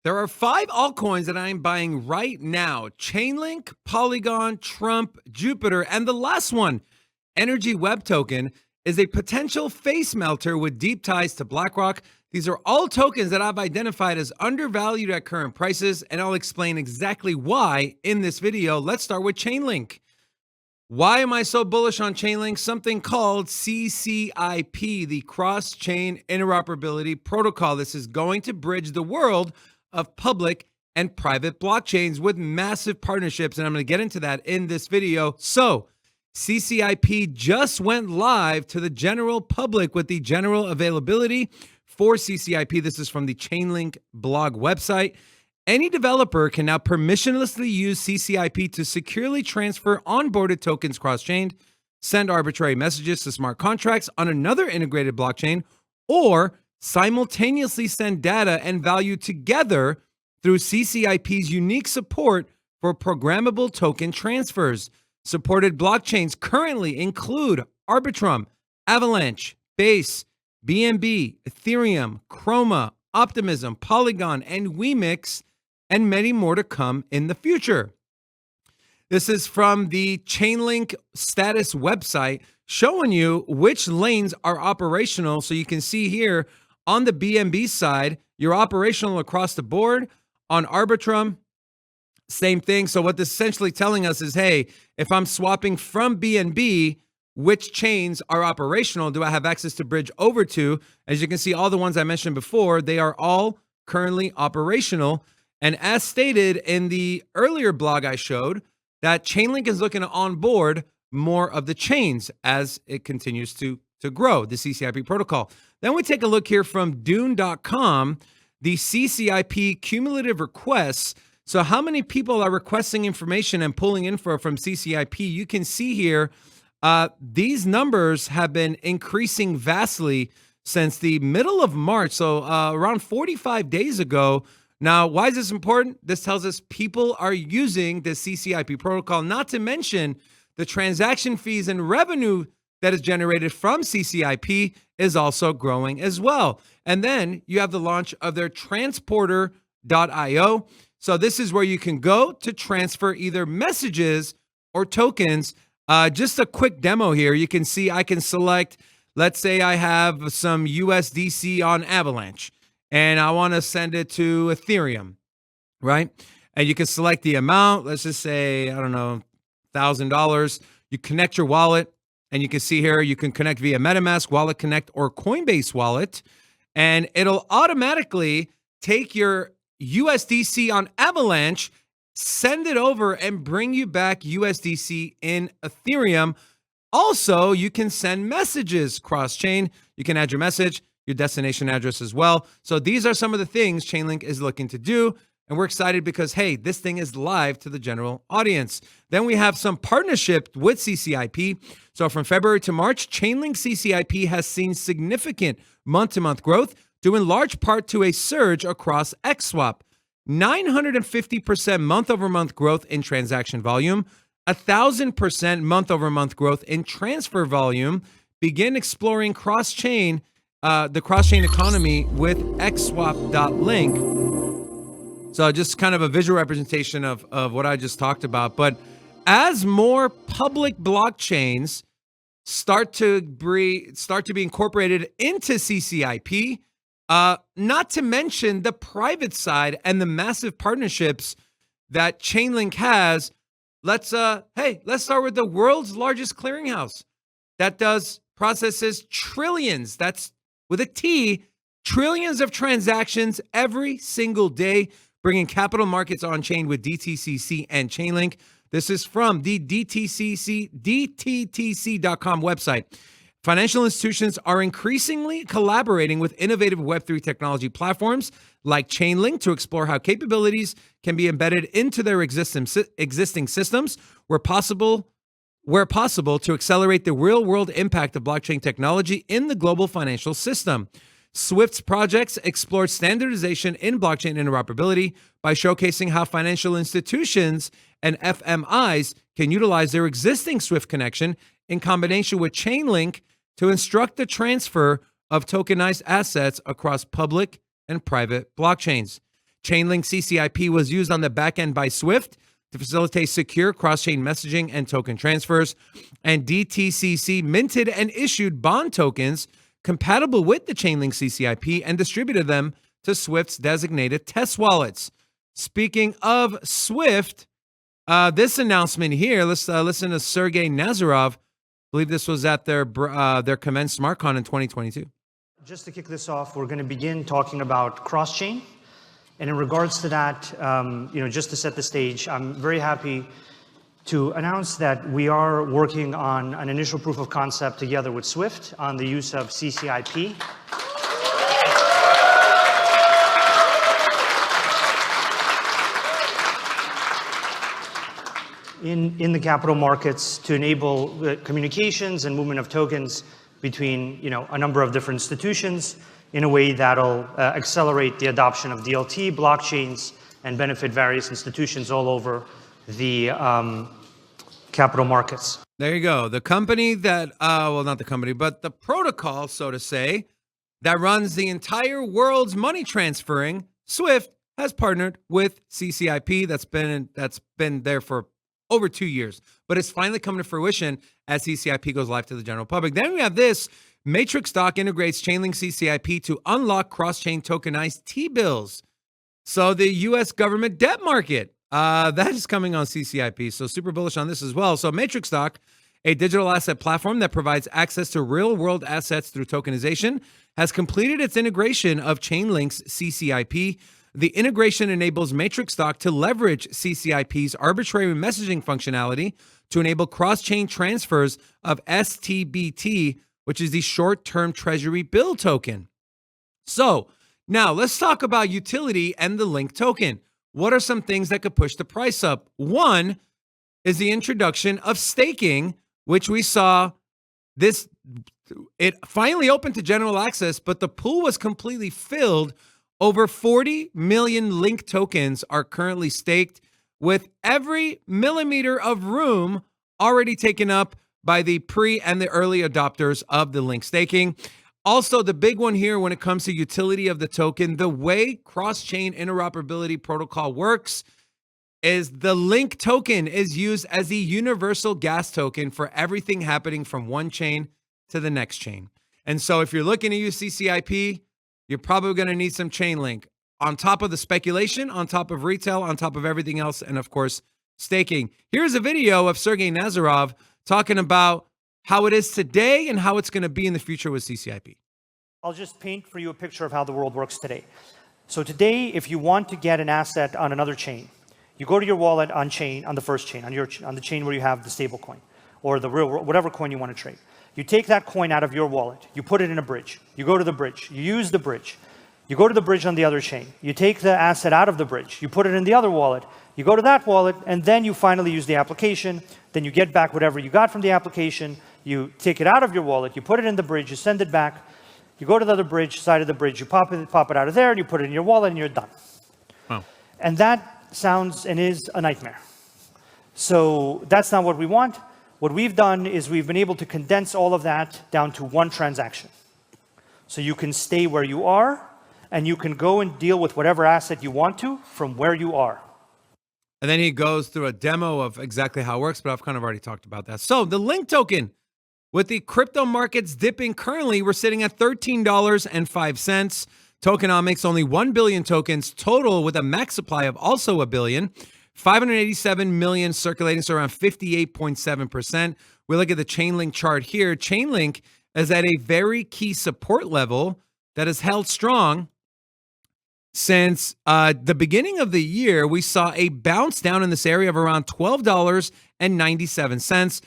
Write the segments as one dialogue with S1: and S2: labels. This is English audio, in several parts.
S1: There are 5 altcoins that I am buying right now: Chainlink, Polygon, Trump, Jupiter, and the last one, Energy Web Token, is a potential face melter with deep ties to BlackRock. These are all tokens that I've identified as undervalued at current prices, and I'll explain exactly why in this video. Let's start with Chainlink. Why am I so bullish on Chainlink? Something called CCIP, the Cross-Chain Interoperability Protocol. This is going to bridge the world of public and private blockchains with massive partnerships, and I'm going to get into that in this video. So, CCIP just went live to the general public with the general availability for CCIP. This is from the Chainlink blog website. Any developer can now permissionlessly use CCIP to securely transfer onboarded tokens cross-chain, send arbitrary messages to smart contracts on another integrated blockchain, or simultaneously send data and value together through CCIP's unique support for programmable token transfers. Supported blockchains currently include Arbitrum, Avalanche, Base, BNB, Ethereum, Chroma, Optimism, Polygon, and Wemix, and many more to come in the future. This is from the Chainlink status website showing you which lanes are operational. So you can see here on the BNB side, you're operational across the board. On Arbitrum, same thing. So what this is essentially telling us is, hey, if I'm swapping from BNB, which chains are operational? Do I have access to bridge over to? As you can see, all the ones I mentioned before, they are all currently operational. And as stated in the earlier blog I showed, that Chainlink is looking to onboard more of the chains as it continues to grow, the CCIP protocol. Then we take a look here from Dune.com, the CCIP cumulative requests. So how many people are requesting information and pulling info from CCIP? You can see here, these numbers have been increasing vastly since the middle of March, so around 45 days ago. Now, why is this important? This tells us people are using the CCIP protocol, not to mention the transaction fees and revenue that is generated from CCIP is also growing as well. And then you have the launch of their transporter.io. So this is where you can go to transfer either messages or tokens. Just a quick demo here. You can see I can select, let's say I have some USDC on Avalanche, and I want to send it to Ethereum, right? And you can select the amount. Let's just say, I don't know, $1,000. You connect your wallet, and you can see here, you can connect via MetaMask, Wallet Connect, or Coinbase Wallet, and it'll automatically take your USDC on Avalanche, send it over, and bring you back USDC in Ethereum. Also, you can send messages cross-chain. You can add your message, your destination address as well. So these are some of the things Chainlink is looking to do. And we're excited because, hey, this thing is live to the general audience. Then we have some partnership with CCIP. So from February to March, Chainlink CCIP has seen significant month-to-month growth, due in large part to a surge across XSwap. 950% month-over-month growth in transaction volume, 1,000% month-over-month growth in transfer volume. Begin exploring cross-chain, the cross-chain economy with xswap.link. So just kind of a visual representation of what I just talked about. But as more public blockchains start to be incorporated into CCIP, not to mention the private side and the massive partnerships that Chainlink has, let's start with the world's largest clearinghouse that processes trillions, that's with a T, trillions of transactions every single day, bringing capital markets on chain with DTCC and Chainlink. This is from the DTTC.com website. Financial institutions are increasingly collaborating with innovative Web3 technology platforms like Chainlink to explore how capabilities can be embedded into their existing systems where possible to accelerate the real-world impact of blockchain technology in the global financial system. Swift's projects explore standardization in blockchain interoperability by showcasing how financial institutions and FMIs can utilize their existing Swift connection in combination with Chainlink to instruct the transfer of tokenized assets across public and private blockchains. Chainlink CCIP was used on the back end by Swift to facilitate secure cross-chain messaging and token transfers. And DTCC minted and issued bond tokens compatible with the Chainlink CCIP and distributed them to Swift's designated test wallets. Speaking of Swift, this announcement here, let's listen to Sergey Nazarov. I believe this was at their Commence SmartCon in 2022.
S2: Just to kick this off, we're going to begin talking about cross-chain. And in regards to that, just to set the stage, I'm very happy to announce that we are working on an initial proof of concept together with Swift on the use of CCIP. In the capital markets to enable communications and movement of tokens between a number of different institutions in a way that'll accelerate the adoption of DLT, blockchains, and benefit various institutions all over the capital markets.
S1: There you go. The company that, well, not the company, but the protocol, so to say, that runs the entire world's money transferring, Swift, has partnered with CCIP. That's been there for over 2 years, but it's finally come to fruition as CCIP goes live to the general public. Then we have this. Matrix Stock integrates Chainlink CCIP to unlock cross-chain tokenized T-bills. So the U.S. government debt market, that is coming on CCIP. So super bullish on this as well. So Matrix Stock, a digital asset platform that provides access to real-world assets through tokenization, has completed its integration of Chainlink's CCIP. The integration enables Matrix Stock to leverage CCIP's arbitrary messaging functionality to enable cross-chain transfers of STBT, which is the short-term treasury bill token. So now let's talk about utility and the Link token. What are some things that could push the price up? One is the introduction of staking, which we saw it finally opened to general access, but the pool was completely filled. Over 40 million Link tokens are currently staked, with every millimeter of room already taken up by the pre and the early adopters of the Link staking. Also, the big one here when it comes to utility of the token, the way cross-chain interoperability protocol works is the Link token is used as the universal gas token for everything happening from one chain to the next chain. And so if you're looking to use CCIP, you're probably going to need some Chainlink on top of the speculation, on top of retail, on top of everything else, and of course, staking. Here's a video of Sergey Nazarov talking about how it is today and how it's going to be in the future with CCIP.
S2: I'll just paint for you a picture of how the world works today. So today, if you want to get an asset on another chain, you go to your wallet on the first chain, on the chain where you have the stablecoin or the real whatever coin you want to trade. You take that coin out of your wallet, you put it in a bridge, you go to the bridge, you use the bridge, you go to the bridge on the other chain, you take the asset out of the bridge, you put it in the other wallet, you go to that wallet, and then you finally use the application, then you get back whatever you got from the application, you take it out of your wallet, you put it in the bridge, you send it back, you go to the other bridge, side of the bridge, you pop it out of there, and you put it in your wallet, and you're done.
S1: Wow.
S2: And that sounds and is a nightmare. So that's not what we want. What we've done is we've been able to condense all of that down to one transaction. So you can stay where you are, and you can go and deal with whatever asset you want to from where you are.
S1: And then he goes through a demo of exactly how it works, but I've kind of already talked about that. So the Link token, with the crypto markets dipping currently, we're sitting at $13.05. Tokenomics, only 1 billion tokens total with a max supply of also a billion. 587 million circulating, so around 58.7%. We look at the Chainlink chart here. Chainlink is at a very key support level that has held strong since the beginning of the year. We saw a bounce down in this area of around $12.97.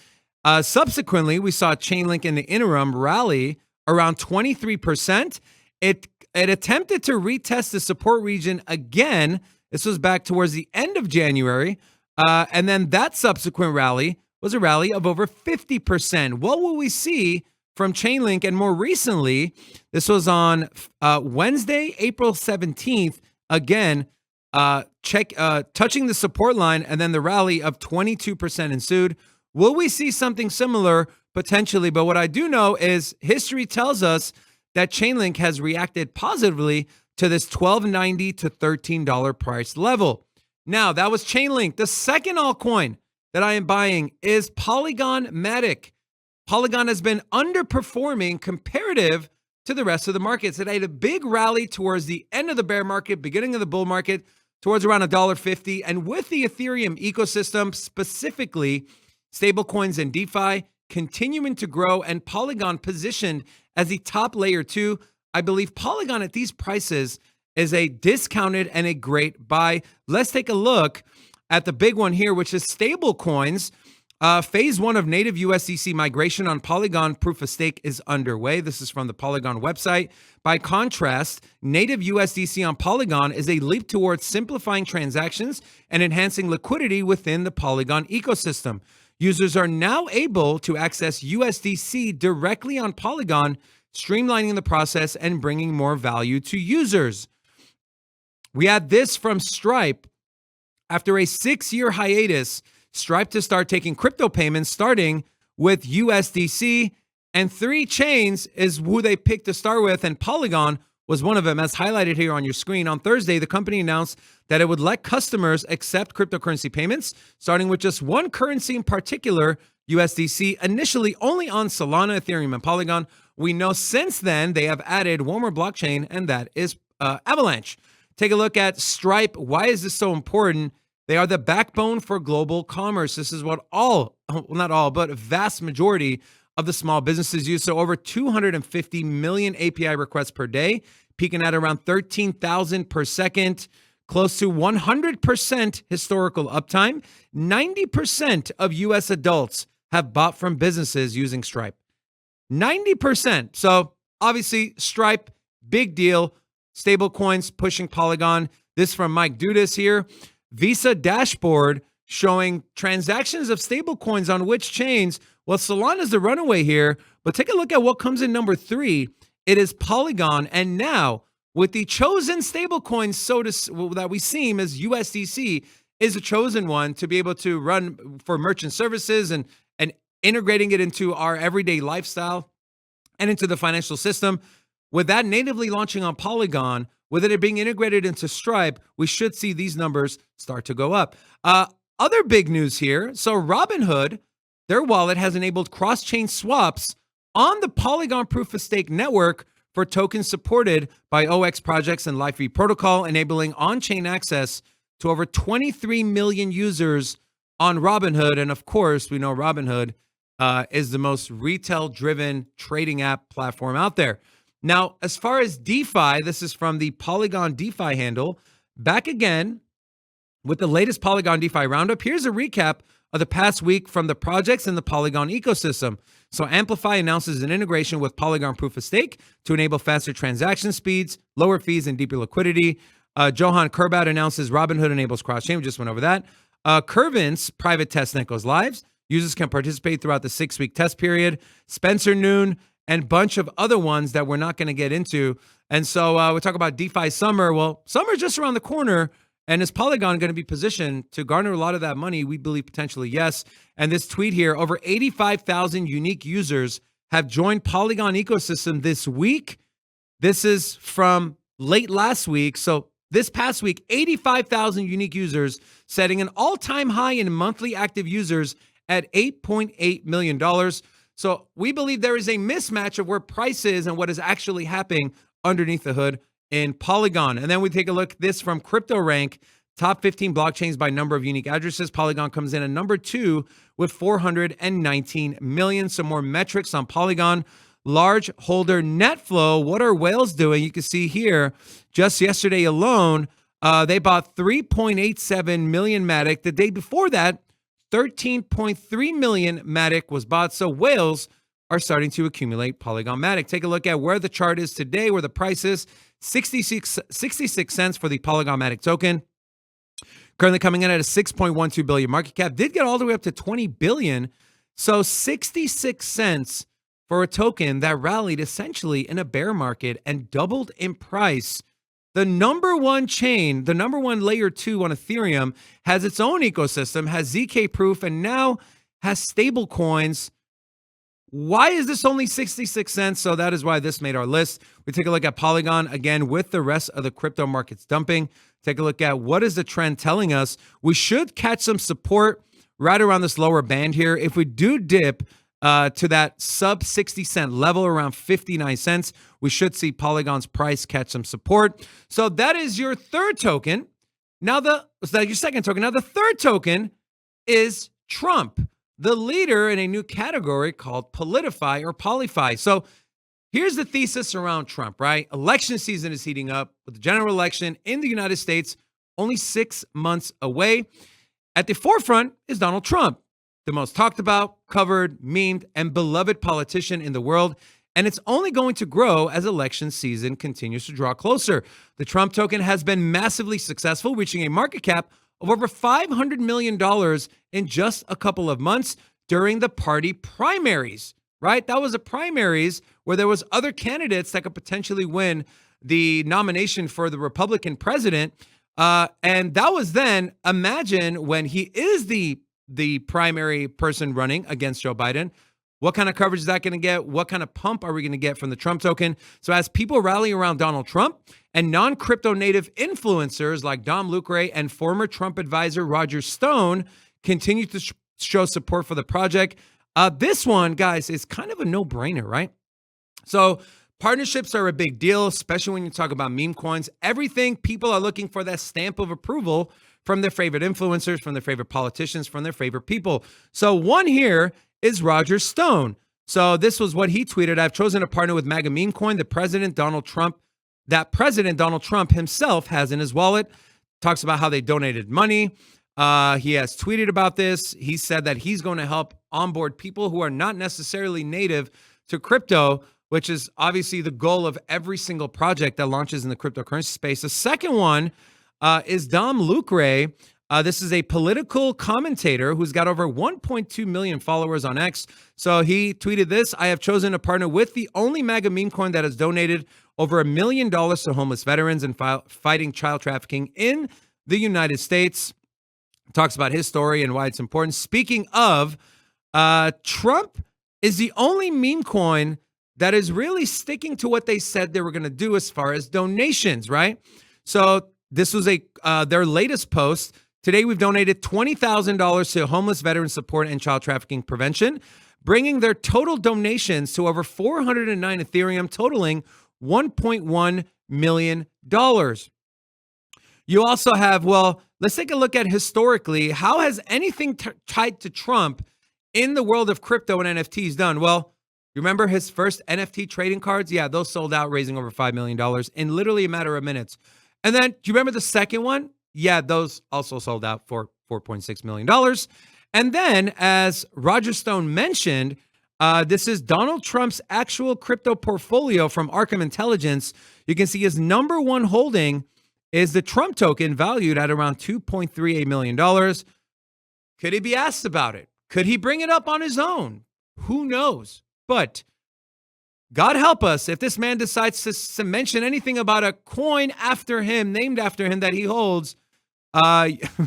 S1: Subsequently, we saw Chainlink in the interim rally around 23%. It attempted to retest the support region again. This was back towards the end of January. And then that subsequent rally was a rally of over 50%. What will we see from Chainlink? And more recently, this was on Wednesday, April 17th. Again, touching the support line, and then the rally of 22% ensued. Will we see something similar? Potentially. But what I do know is history tells us that Chainlink has reacted positively to this $12.90 to $13 price level. Now, that was Chainlink. The second altcoin that I am buying is Polygon Matic. Polygon has been underperforming comparative to the rest of the markets. It had a big rally towards the end of the bear market, beginning of the bull market, towards around $1.50. And with the Ethereum ecosystem, specifically stablecoins and DeFi, continuing to grow and Polygon positioned as the top layer 2, I believe Polygon at these prices is a discounted and a great buy. Let's take a look at the big one here, which is stablecoins. Phase 1 of native USDC migration on Polygon proof of stake is underway. This is from the Polygon website. By contrast, native USDC on Polygon is a leap towards simplifying transactions and enhancing liquidity within the Polygon ecosystem. Users are now able to access USDC directly on Polygon, streamlining the process and bringing more value to users. We had this from Stripe. After a 6-year hiatus, Stripe to start taking crypto payments, starting with USDC, and 3 chains is who they picked to start with, and Polygon was one of them, as highlighted here on your screen. On Thursday, the company announced that it would let customers accept cryptocurrency payments, starting with just one currency in particular, USDC, initially only on Solana, Ethereum, and Polygon. We know since then they have added one more blockchain, and that is Avalanche. Take a look at Stripe. Why is this so important? They are the backbone for global commerce. This is what not all, but a vast majority of the small businesses use. So over 250 million API requests per day, peaking at around 13,000 per second, close to 100% historical uptime. 90% of US adults have bought from businesses using Stripe. 90%. So obviously Stripe, big deal. Stablecoins pushing Polygon. This from Mike Dudas here. Visa dashboard showing transactions of stablecoins on which chains. Well, Solana is the runaway here, but take a look at what comes in number 3. It is Polygon, and now with the chosen stablecoin, that we seem as USDC is a chosen one to be able to run for merchant services and integrating it into our everyday lifestyle and into the financial system. With that natively launching on Polygon, with it being integrated into Stripe, we should see these numbers start to go up. Other big news here. So Robinhood, their wallet has enabled cross-chain swaps on the Polygon proof of stake network for tokens supported by OX projects and Live protocol, enabling on-chain access to over 23 million users on Robinhood. And of course, we know Robinhood is the most retail-driven trading app platform out there. Now, as far as DeFi, this is from the Polygon DeFi handle. Back again with the latest Polygon DeFi roundup. Here's a recap of the past week from the projects in the Polygon ecosystem. So Amplify announces an integration with Polygon Proof of Stake to enable faster transaction speeds, lower fees, and deeper liquidity. Johan Kerbout announces Robinhood enables cross-chain. We just went over that. Curvent's private testnet goes live. Users can participate throughout the 6-week test period. Spencer Noon and bunch of other ones that we're not going to get into. And so we talk about DeFi summer. Well, summer's just around the corner. And is Polygon going to be positioned to garner a lot of that money? We believe potentially yes. And this tweet here, over 85,000 unique users have joined Polygon ecosystem this week. This is from late last week. So this past week, 85,000 unique users, setting an all-time high in monthly active users at $8.8 million. So we believe there is a mismatch of where price is and what is actually happening underneath the hood in Polygon. And then we take a look at this from CryptoRank, top 15 blockchains by number of unique addresses. Polygon comes in at number 2 with 419 million. Some more metrics on Polygon. Large holder net flow. What are whales doing? You can see here, just yesterday alone, they bought 3.87 million Matic. The day before that, 13.3 million Matic was bought. So whales are starting to accumulate Polygon Matic. Take a look at where the chart is today, where the price is. 66 cents for the Polygon Matic token. Currently coming in at a 6.12 billion market cap. Did get all the way up to 20 billion. So 66 cents for a token that rallied essentially in a bear market and doubled in price. The number one chain, the number one layer 2 on Ethereum, has its own ecosystem, has ZK proof, and now has stable coins. Why is this only 66 cents? So that is why this made our list. We take a look at Polygon again with the rest of the crypto markets dumping. Take a look at what is the trend telling us. We should catch some support right around this lower band here. If we do dip to that sub 60 cent level around 59 cents, we should see Polygon's price catch some support. So that is your third token. Now that's your second token. Now the third token is Trump, the leader in a new category called Politify or Polyfi. So here's the thesis around Trump, right? Election season is heating up with the general election in the United States only 6 months away. At the forefront is Donald Trump, the most talked about, covered, memed, and beloved politician in the world. And it's only going to grow as election season continues to draw closer. The Trump token has been massively successful, reaching a market cap of over $500 million in just a couple of months during the party primaries, right? That was a primaries where there was other candidates that could potentially win the nomination for the Republican president. And that was then, imagine when he is the primary person running against Joe Biden, what kind of coverage is that going to get? What kind of pump are we going to get from the Trump token? So as people rally around Donald Trump and non-crypto native influencers like Dom Lucre and former Trump advisor Roger Stone continue to show support for the project, this one, guys, is kind of a no-brainer, right? So partnerships are a big deal, especially when you talk about meme coins. Everything, people are looking for that stamp of approval from their favorite influencers, from their favorite politicians, from their favorite people. So one here is Roger Stone. So this was what he tweeted. I've chosen to partner with MAGA meme coin, that President Donald Trump himself has in his wallet. Talks about how they donated money. He has tweeted about this. He said that he's going to help onboard people who are not necessarily native to crypto, which is obviously the goal of every single project that launches in the cryptocurrency space. The second one is Dom Lucre. This is a political commentator who's got over 1.2 million followers on X. So he tweeted this: I have chosen to partner with the only MAGA meme coin that has donated over $1 million to homeless veterans and fighting child trafficking in the United States. Talks about his story and why it's important. Speaking of, Trump is the only meme coin that is really sticking to what they said they were going to do as far as donations, right? So this was their latest post. Today, we've donated $20,000 to homeless veteran support and child trafficking prevention, bringing their total donations to over 409 Ethereum, totaling $1.1 million. You also have, well, let's take a look at historically, how has anything tied to Trump in the world of crypto and NFTs done? Well, you remember his first NFT trading cards? Yeah, those sold out, raising over $5 million in literally a matter of minutes. And then, do you remember the second one? Yeah, those also sold out for $4.6 million. And then, as Roger Stone mentioned, this is Donald Trump's actual crypto portfolio from Arkham Intelligence. You can see his number one holding is the Trump token, valued at around $2.38 million. Could he be asked about it? Could he bring it up on his own? Who knows? But God help us if this man decides to mention anything about a coin after him, named after him, that he holds.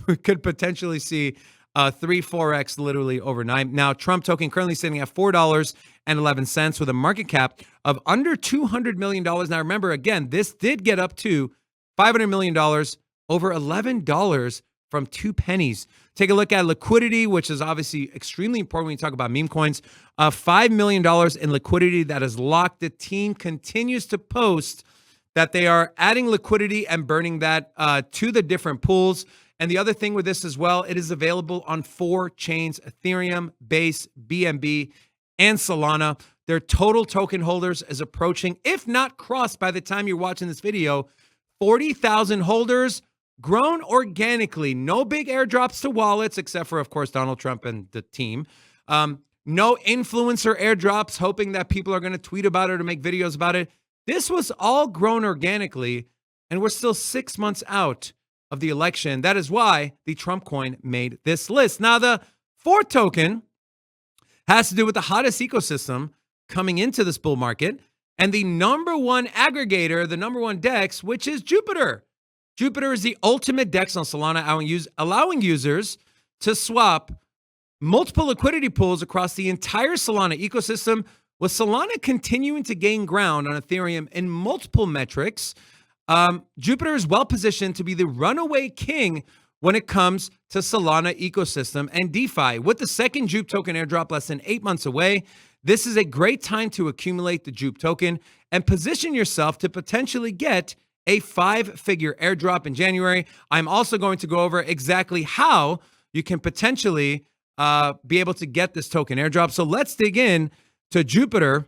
S1: We could potentially see 3-4x literally overnight. Now, Trump token currently sitting at $4.11 with a market cap of under $200 million. Now, remember, again, this did get up to $500 million, over $11 from 2 pennies. Take a look at liquidity, which is obviously extremely important when you talk about meme coins. $5 million in liquidity that is locked. The team continues to post that they are adding liquidity and burning that to the different pools. And the other thing with this as well, it is available on 4 chains: Ethereum, Base, BNB, and Solana. Their total token holders is approaching, if not crossed by the time you're watching this video, 40,000 holders, grown organically. No big airdrops to wallets, except for, of course, Donald Trump and the team. No influencer airdrops, hoping that people are going to tweet about it or make videos about it. This was all grown organically, and we're still 6 months out of the election. That is why the Trump coin made this list. Now, the fourth token has to do with the hottest ecosystem coming into this bull market and the number one aggregator, the number one DEX, which is Jupiter. Jupiter is the ultimate DEX on Solana, allowing users to swap multiple liquidity pools across the entire Solana ecosystem, with Solana continuing to gain ground on Ethereum in multiple metrics. Jupiter is well positioned to be the runaway king when it comes to Solana ecosystem and DeFi. With the second Jupe token airdrop less than 8 months away, this is a great time to accumulate the Jupe token and position yourself to potentially get a 5-figure airdrop in January. I'm also going to go over exactly how you can potentially be able to get this token airdrop. So let's dig in to Jupiter.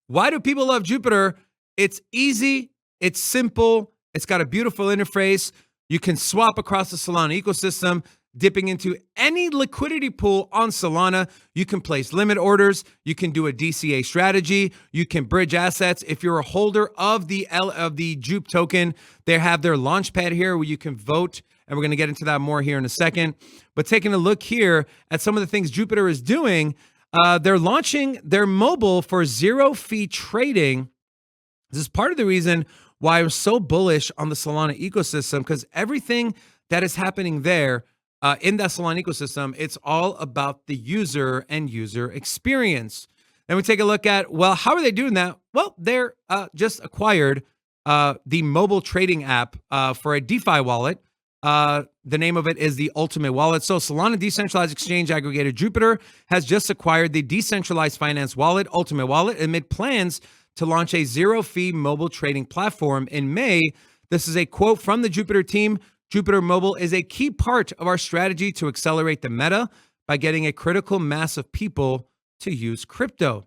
S1: Why do people love Jupiter? It's easy, it's simple, it's got a beautiful interface. You can swap across the Solana ecosystem, dipping into any liquidity pool on Solana. You can place limit orders. You can do a DCA strategy. You can bridge assets. If you're a holder of the Jupe token, they have their launchpad here where you can vote, and we're going to get into that more here in a second. But taking a look here at some of the things Jupiter is doing, they're launching their mobile for zero-fee trading. This is part of the reason why I'm so bullish on the Solana ecosystem, because everything that is happening there in that Solana ecosystem, it's all about the user and user experience. Then we take a look at, well, how are they doing that? Well, they're just acquired the mobile trading app for a DeFi wallet. The name of it is the Ultimate Wallet. So Solana decentralized exchange aggregator Jupiter has just acquired the decentralized finance wallet, Ultimate Wallet, amid plans to launch a zero-fee mobile trading platform in May. This is a quote from the Jupiter team. Jupiter Mobile is a key part of our strategy to accelerate the meta by getting a critical mass of people to use crypto.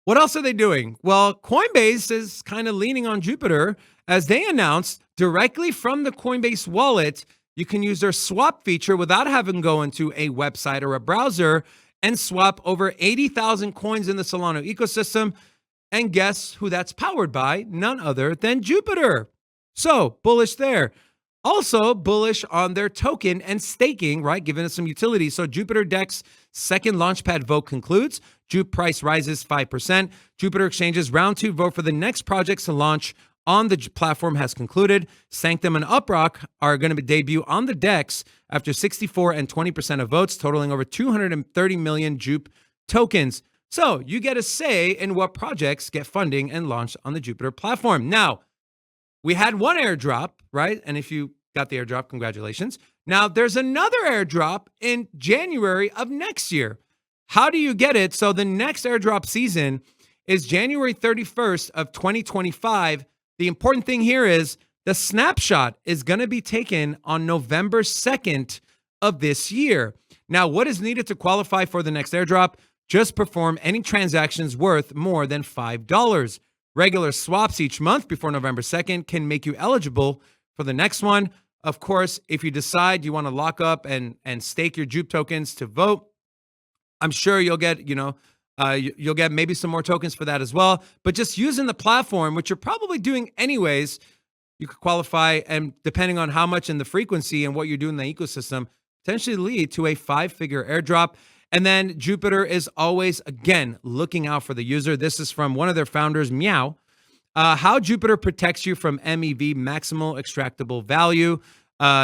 S1: What else are they doing? Well, Coinbase is kind of leaning on Jupiter as they announced directly from the Coinbase wallet, you can use their swap feature without having to go into a website or a browser and swap over 80,000 coins in the Solana ecosystem. And guess who that's powered by? None other than Jupiter. So bullish there. Also bullish on their token and staking, right? Giving us some utility. So Jupiter DEX second launchpad vote concludes. Jupe price rises 5%. Jupiter Exchange's round 2 vote for the next projects to launch on the platform has concluded. Sanctum and Uprock are going to debut on the DEX after 64 and 20% of votes, totaling over 230 million Jupe tokens. So you get a say in what projects get funding and launched on the Jupiter platform. Now, we had one airdrop, right? And if you got the airdrop, congratulations. Now, there's another airdrop in January of next year. How do you get it? So the next airdrop season is January 31st of 2025. The important thing here is the snapshot is going to be taken on November 2nd of this year. Now, what is needed to qualify for the next airdrop? Just perform any transactions worth more than $5. Regular swaps each month before November 2nd can make you eligible for the next one. Of course, if you decide you want to lock up and stake your Jupe tokens to vote, I'm sure you'll get, you'll get maybe some more tokens for that as well. But just using the platform, which you're probably doing anyways, you could qualify, and depending on how much and the frequency and what you're doing in the ecosystem, potentially lead to a 5-figure airdrop. And then Jupiter is always, again, looking out for the user. This is from one of their founders, Meow. How Jupiter protects you from MEV, maximal extractable value,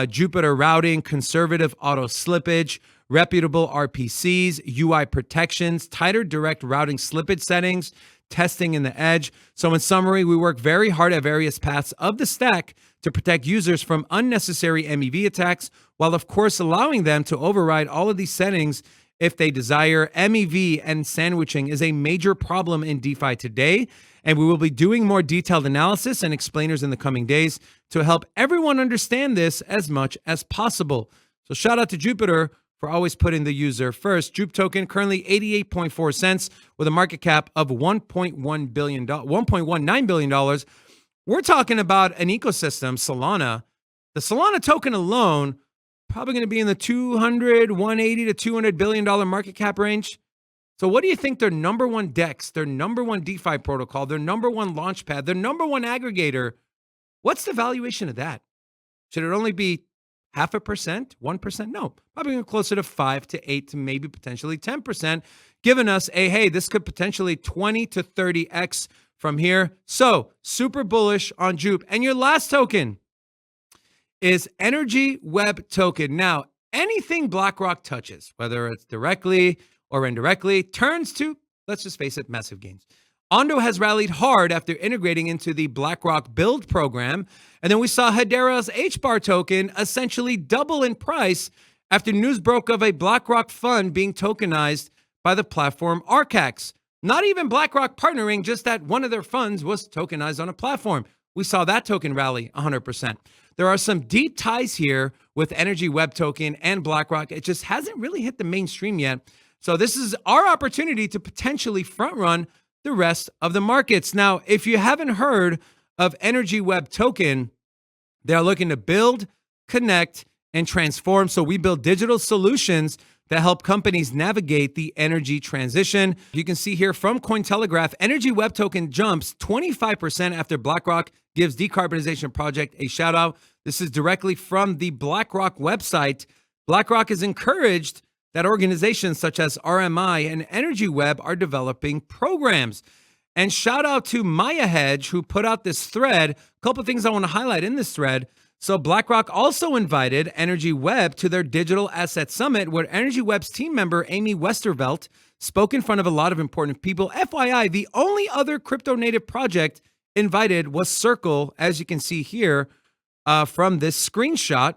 S1: Jupiter routing, conservative auto slippage, reputable RPCs, UI protections, tighter direct routing slippage settings, testing in the edge. So in summary, we work very hard at various paths of the stack to protect users from unnecessary MEV attacks, while of course allowing them to override all of these settings if they desire. MEV and sandwiching is a major problem in DeFi today, and we will be doing more detailed analysis and explainers in the coming days to help everyone understand this as much as possible. So shout out to Jupiter for always putting the user first. Jupe token currently 88.4 cents with a market cap of $1.19 billion. We're talking about an ecosystem, Solana. The Solana token alone probably going to be in the 180 to $200 billion market cap range. So what do you think their number one DEX, their number one DeFi protocol, their number one launchpad, their number one aggregator, what's the valuation of that? Should it only be 0.5%, 1%? No, probably closer to 5 to 8 to maybe potentially 10%, giving us a, hey, this could potentially 20 to 30x from here. So super bullish on Jupe. And your last token is Energy Web Token. Now, anything BlackRock touches, whether it's directly or indirectly, turns to, let's just face it, massive gains. Ondo has rallied hard after integrating into the BlackRock Build program. And then we saw Hedera's HBAR token essentially double in price after news broke of a BlackRock fund being tokenized by the platform Arcax. Not even BlackRock partnering, just that one of their funds was tokenized on a platform. We saw that token rally 100%. There are some deep ties here with Energy Web Token and BlackRock. It just hasn't really hit the mainstream yet. So this is our opportunity to potentially front run the rest of the markets. Now, if you haven't heard of Energy Web Token, they're looking to build, connect, and transform. So we build digital solutions that help companies navigate the energy transition. You can see here from Cointelegraph, Energy Web Token jumps 25% after BlackRock gives decarbonization project a shout out. This is directly from the BlackRock website. BlackRock is encouraged that organizations such as RMI and Energy Web are developing programs. And shout out to Maya Hedge, who put out this thread. A couple of things I want to highlight in this thread. So BlackRock also invited Energy Web to their Digital Asset Summit, where Energy Web's team member Amy Westervelt spoke in front of a lot of important people. FYI, the only other crypto native project invited was Circle, as you can see here from this screenshot.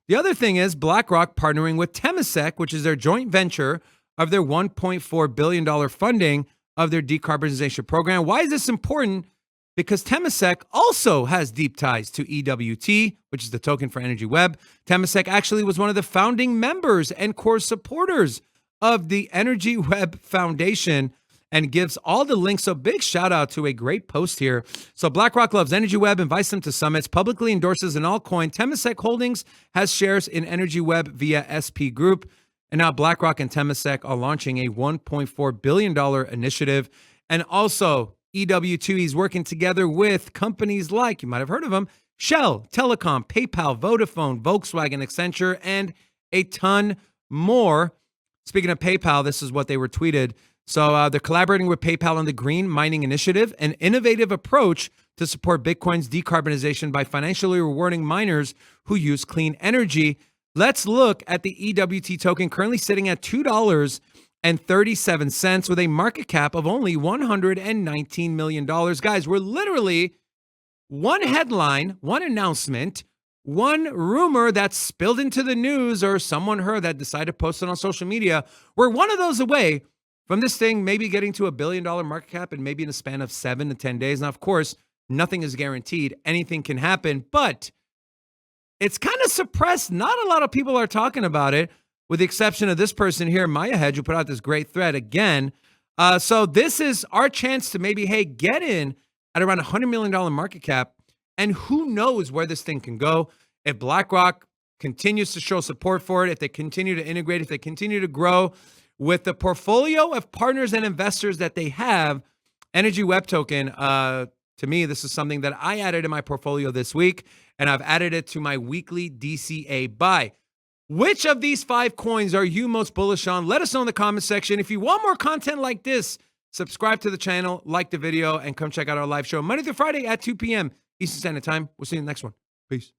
S1: The other thing is BlackRock partnering with Temasek, which is their joint venture of their $1.4 billion funding of their decarbonization program. Why is this important? Because Temasek also has deep ties to EWT, which is the token for Energy Web. Temasek actually was one of the founding members and core supporters of the Energy Web Foundation and gives all the links. So big shout out to a great post here. So BlackRock loves Energy Web, invites them to summits, publicly endorses an altcoin. Temasek Holdings has shares in Energy Web via SP Group. And now BlackRock and Temasek are launching a $1.4 billion initiative. And also EWT is working together with companies like, you might have heard of them, Shell, Telecom, PayPal, Vodafone, Volkswagen, Accenture, and a ton more. Speaking of PayPal, this is what they were tweeted. So they're collaborating with PayPal on the Green Mining Initiative, an innovative approach to support Bitcoin's decarbonization by financially rewarding miners who use clean energy. Let's look at the EWT token, currently sitting at $2.37 with a market cap of only $119 million. Guys, we're literally one headline, one announcement, one rumor that's spilled into the news or someone heard that decided to post it on social media. We're one of those away from this thing maybe getting to $1 billion market cap and maybe in a span of 7 to 10 days. Now, of course, nothing is guaranteed. Anything can happen, but it's kind of suppressed. Not a lot of people are talking about it, with the exception of this person here, Maya Hedge, who put out this great thread again. So this is our chance to maybe, hey, get in at around $100 million market cap, and who knows where this thing can go. If BlackRock continues to show support for it, if they continue to integrate, if they continue to grow with the portfolio of partners and investors that they have, Energy Web Token, to me, this is something that I added in my portfolio this week, and I've added it to my weekly DCA buy. Which of these 5 coins are you most bullish on? Let us know in the comment section. If you want more content like this, subscribe to the channel, like the video, and come check out our live show Monday through Friday at 2 p.m. Eastern Standard Time. We'll see you in the next one. Peace.